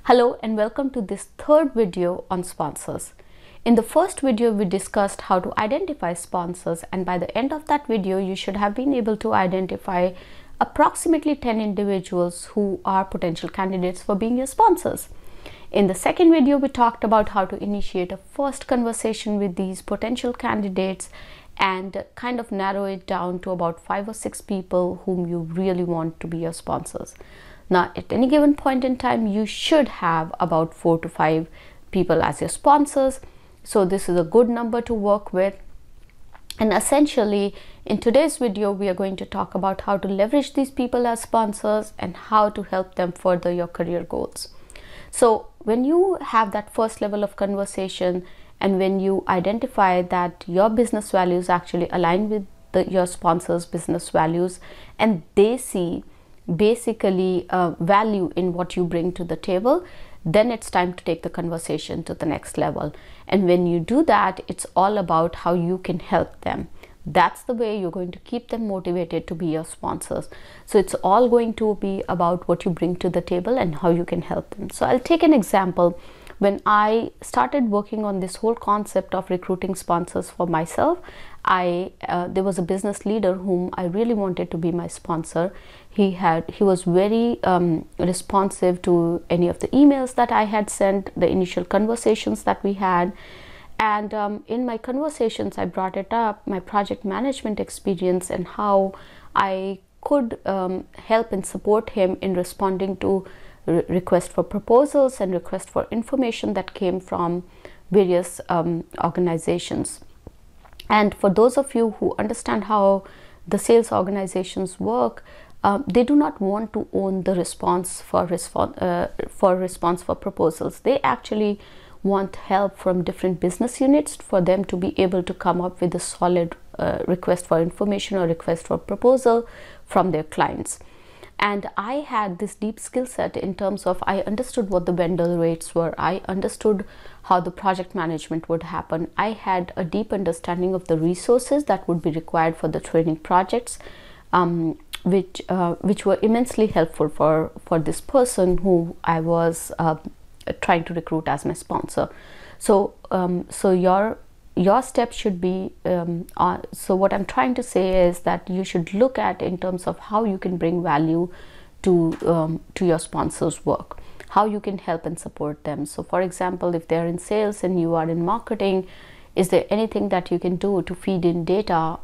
Hello and welcome to this third video on sponsors. In the first video, we discussed how to identify sponsors, and by the end of that video, you should have been able to identify approximately 10 individuals who are potential candidates for being your sponsors. In the second video, we talked about how to initiate a first conversation with these potential candidates and kind of narrow it down to about 5 or 6 people whom you really want to be your sponsors. Now, at any given point in time, you should have about 4 to 5 people as your sponsors. So this is a good number to work with. And essentially, in today's video, we are going to talk about how to leverage these people as sponsors and how to help them further your career goals. So when you have that first level of conversation and when you identify that your business values actually align with your sponsor's business values and they see basically value in what you bring to the table, then it's time to take the conversation to the next level. And when you do that, it's all about how you can help them. That's the way you're going to keep them motivated to be your sponsors. So it's all going to be about what you bring to the table and how you can help them. So I'll take an example. When I started working on this whole concept of recruiting sponsors for myself, there was a business leader whom I really wanted to be my sponsor. He was very responsive to any of the emails that I had sent, the initial conversations that we had. And in my conversations, I brought it up, my project management experience and how I could help and support him in responding to requests for proposals and requests for information that came from various organizations. And for those of you who understand how the sales organizations work, they do not want to own the response for proposals. They actually want help from different business units for them to be able to come up with a solid request for information or request for proposal from their clients. And I had this deep skill set in terms of I understood what the vendor rates were. I understood how the project management would happen. I had a deep understanding of the resources that would be required for the training projects, which were immensely helpful for this person who I was trying to recruit as my sponsor. So your steps should be so what I'm trying to say is that you should look at in terms of how you can bring value to your sponsor's work, how you can help and support them. So for example, if they're in sales and you are in marketing, is there anything that you can do to feed in data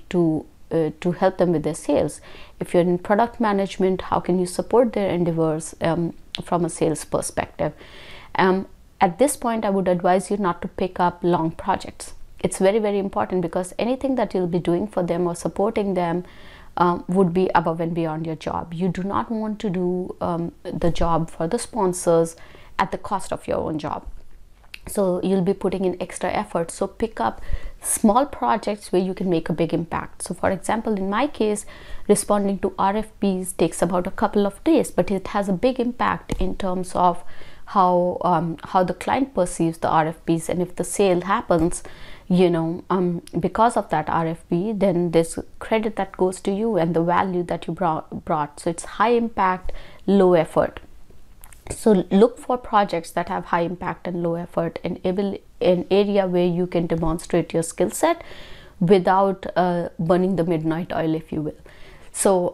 to help them with their sales? If you're in product management, how can you support their endeavors from a sales perspective? At this point, I would advise you not to pick up long projects. It's very, very important because anything that you'll be doing for them or supporting them would be above and beyond your job. You do not want to do the job for the sponsors at the cost of your own job. So you'll be putting in extra effort. So pick up small projects where you can make a big impact. So for example, in my case, responding to RFPs takes about a couple of days, but it has a big impact in terms of how the client perceives the RFPs, and if the sale happens, because of that RFP, then there's credit that goes to you and the value that you brought. So it's high impact, low effort. So look for projects that have high impact and low effort, an area where you can demonstrate your skill set without burning the midnight oil, if you will. So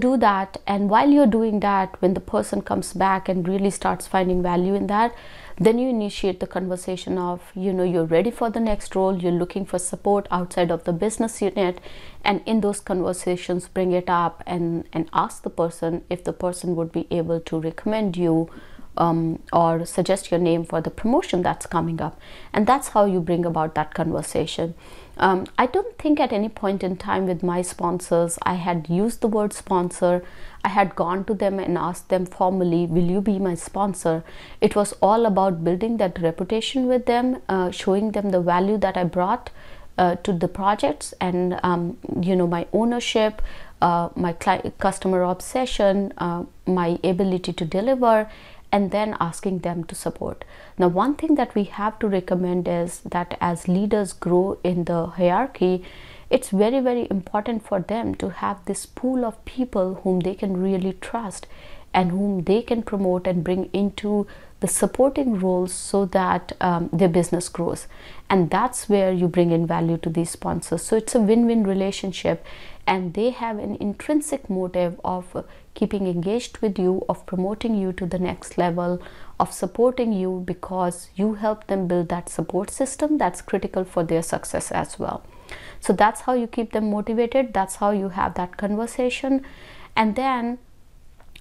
do that, and while you're doing that, when the person comes back and really starts finding value in that, then you initiate the conversation of, you're ready for the next role, you're looking for support outside of the business unit, and in those conversations, bring it up and ask the person if the person would be able to recommend you or suggest your name for the promotion that's coming up. And that's how you bring about that conversation. I don't think at any point in time with my sponsors I had used the word sponsor. I had gone to them and asked them formally, will you be my sponsor? It was all about building that reputation with them, showing them the value that I brought to the projects, and my ownership, my customer obsession, my ability to deliver, and then asking them to support. Now, one thing that we have to recommend is that as leaders grow in the hierarchy, it's very, very important for them to have this pool of people whom they can really trust and whom they can promote and bring into the supporting roles so that their business grows. And that's where you bring in value to these sponsors. So it's a win-win relationship, and they have an intrinsic motive of keeping engaged with you, of promoting you to the next level, of supporting you, because you help them build that support system that's critical for their success as well. So that's how you keep them motivated. That's how you have that conversation. And then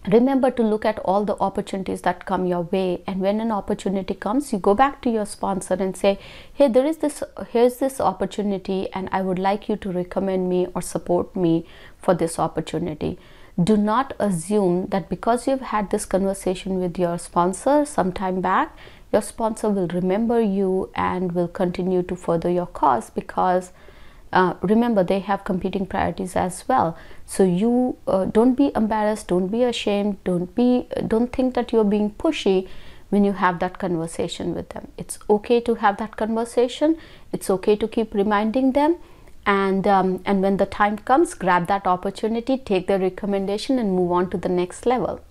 remember to look at all the opportunities that come your way. And when an opportunity comes, you go back to your sponsor and say, hey, here's this opportunity, and I would like you to recommend me or support me for this opportunity. Do not assume that because you've had this conversation with your sponsor some time back, your sponsor will remember you and will continue to further your cause, because remember, they have competing priorities as well. So you don't be embarrassed, don't be ashamed, don't think that you're being pushy when you have that conversation with them. It's okay to have that conversation. It's okay to keep reminding them, and when the time comes, grab that opportunity, take the recommendation, and move on to the next level.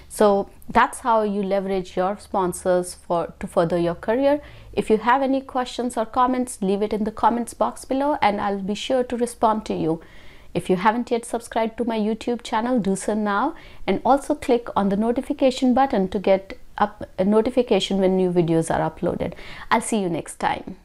So that's how you leverage your sponsors to further your career. If you have any questions or comments, leave it in the comments box below, and I'll be sure to respond to you. If you haven't yet subscribed to my YouTube channel, do so now, and also click on the notification button to get a notification when new videos are uploaded. I'll see you next time.